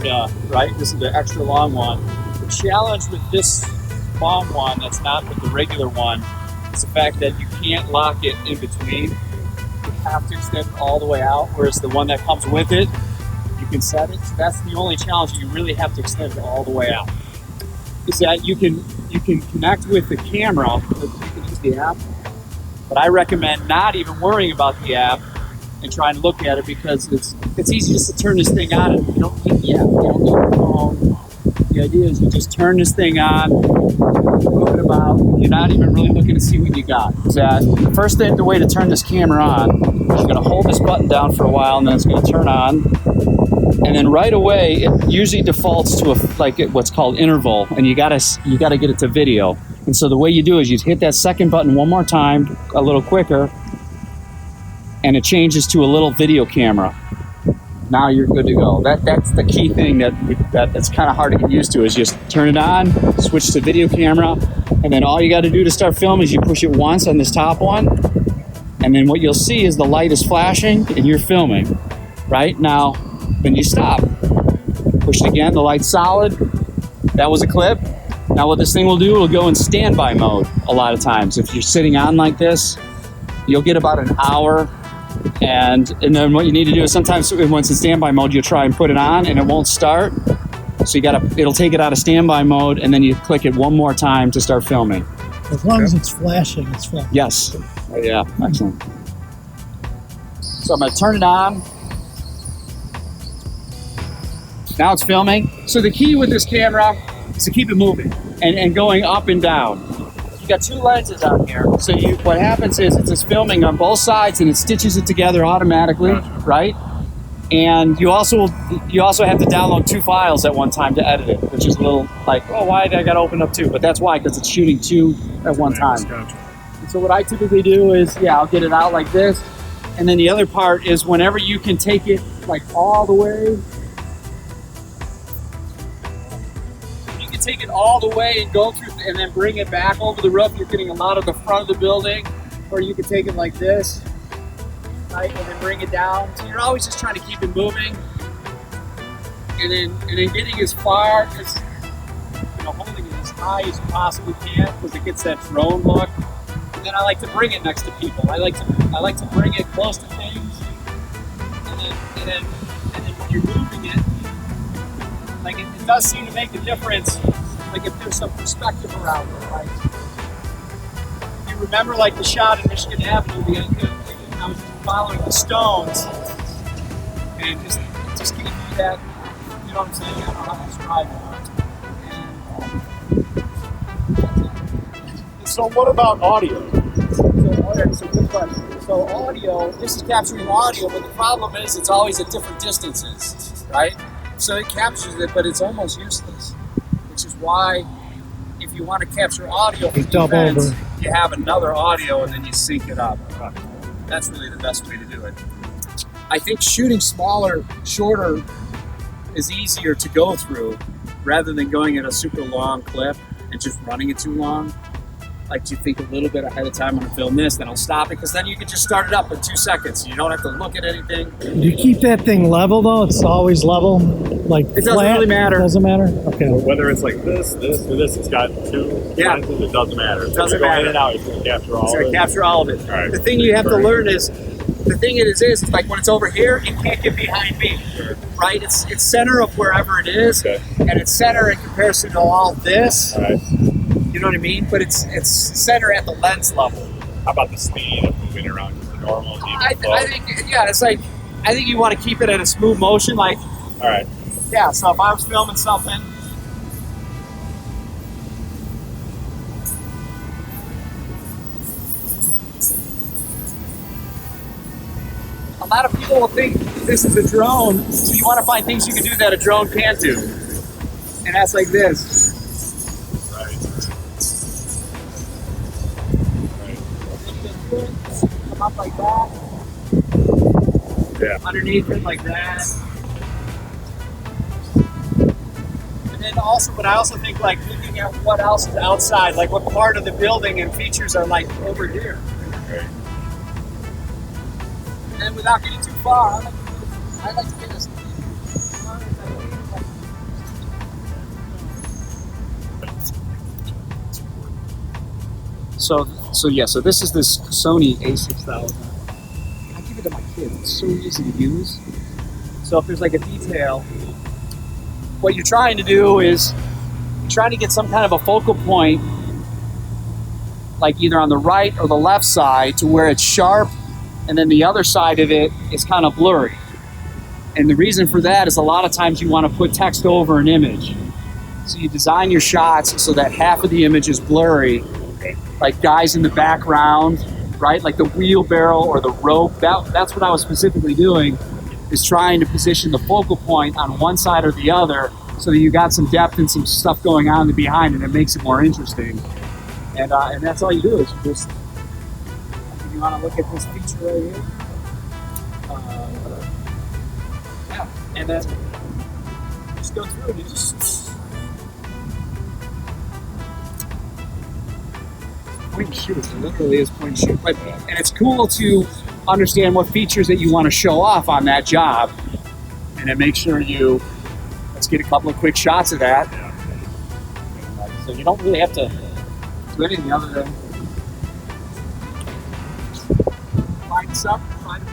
shorter, right? This is the extra long one. The challenge with this long one that's not with the regular one is the fact that you can't lock it in between. You have to extend it all the way out, whereas the one that comes with it, you can set it. So that's the only challenge. You really have to extend it all the way out. Is that you can connect with the camera, you can use the app, but I recommend not even worrying about the app and trying to look at it, because it's easy just to turn this thing on and you don't need the app, you don't need the phone. The idea is you just turn this thing on, move it about, you're not even really looking to see what you got. The first thing, the way to turn this camera on, is you're gonna hold this button down for a while and then it's gonna turn on. And then right away, it usually defaults to what's called interval, and you gotta get it to video. And so the way you do is you hit that second button one more time, a little quicker, and it changes to a little video camera. Now you're good to go. That's the key thing that's kind of hard to get used to, is just turn it on, switch to video camera, and then all you got to do to start filming is you push it once on this top one, and then what you'll see is the light is flashing and you're filming. Right now, then you stop. Push it again, the light's solid. That was a clip. Now what this thing will do, it'll go in standby mode a lot of times. If you're sitting on like this, you'll get about an hour. And then what you need to do is sometimes once in standby mode, you'll try and put it on and it won't start. So it'll take it out of standby mode, and then you click it one more time to start filming. As long as it's flashing, it's fine. Yes. Yeah, excellent. So I'm gonna turn it on. Now it's filming. So the key with this camera is to keep it moving and going up and down. You got two lenses on here. So what happens is it's just filming on both sides and it stitches it together automatically, right? And you also have to download two files at one time to edit it, which is a little like, oh, why did I got to open up two? But that's why, because it's shooting two at one time. And so what I typically do is, I'll get it out like this. And then the other part is whenever you can take it like all the way, take it all the way and go through and then bring it back over the roof. You're getting a lot of the front of the building, or you can take it like this, right, and then bring it down. So you're always just trying to keep it moving, and then getting as far as, holding it as high as you possibly can, because it gets that drone look. And then I like to bring it next to people. I like to bring it close to things, and then when you're moving it, like it does seem to make a difference, like if there's some perspective around it, right? You remember like the shot in Michigan Avenue, I was following the stones, and just gave you that, you know what I'm saying? I don't know how to describe it. So what about audio? That's a good question. So audio, this is capturing audio, but the problem is it's always at different distances, right? So it captures it, but it's almost useless, which is why if you want to capture audio from events, you have another audio and then you sync it up. That's really the best way to do it. I think shooting smaller, shorter is easier to go through rather than going at a super long clip and just running it too long. Like to think a little bit ahead of time when I film this, then I'll stop it, because then you can just start it up in 2 seconds. You don't have to look at anything. Do you keep that thing level though? It's always level? Like it doesn't really matter. It doesn't matter? Okay. So whether it's like this, or this, it's got two lenses, it doesn't matter. It doesn't matter. In and out, it's going to capture all of it. It's going to capture all of it. All right. The thing you have to learn is, it's like when it's over here, it can't get behind me, right? It's center of wherever it is, and it's center in comparison to all this. All right. You know what I mean? But it's center at the lens level. How about the speed of moving around the normal? I think it's like, I think you want to keep it at a smooth motion, like. All right. Yeah. So if I was filming something. A lot of people will think this is a drone, so you want to find things you can do that a drone can't do, and that's like this. Come up like that. Yeah. Underneath it like that. And then also, but I also think like looking at what else is outside, like what part of the building and features are like over here. Right. And without getting too far, I like to get as far as I can, like So this is this Sony A6000. I give it to my kids. It's so easy to use. So if there's like a detail, what you're trying to do is you're trying to get some kind of a focal point, like either on the right or the left side, to where it's sharp, and then the other side of it is kind of blurry. And the reason for that is a lot of times you want to put text over an image. So you design your shots so that half of the image is blurry, like guys in the background, right? Like the wheelbarrow or the rope. That's what I was specifically doing, is trying to position the focal point on one side or the other so that you got some depth and some stuff going on behind, and it makes it more interesting. And that's all you do is you just, if you want to look at this feature right here. Yeah, and then just go through and you just point and shoot. It literally is point and shoot. And it's cool to understand what features that you want to show off on that job, and then make sure let's get a couple of quick shots of that. So you don't really have to do anything other than line this up, find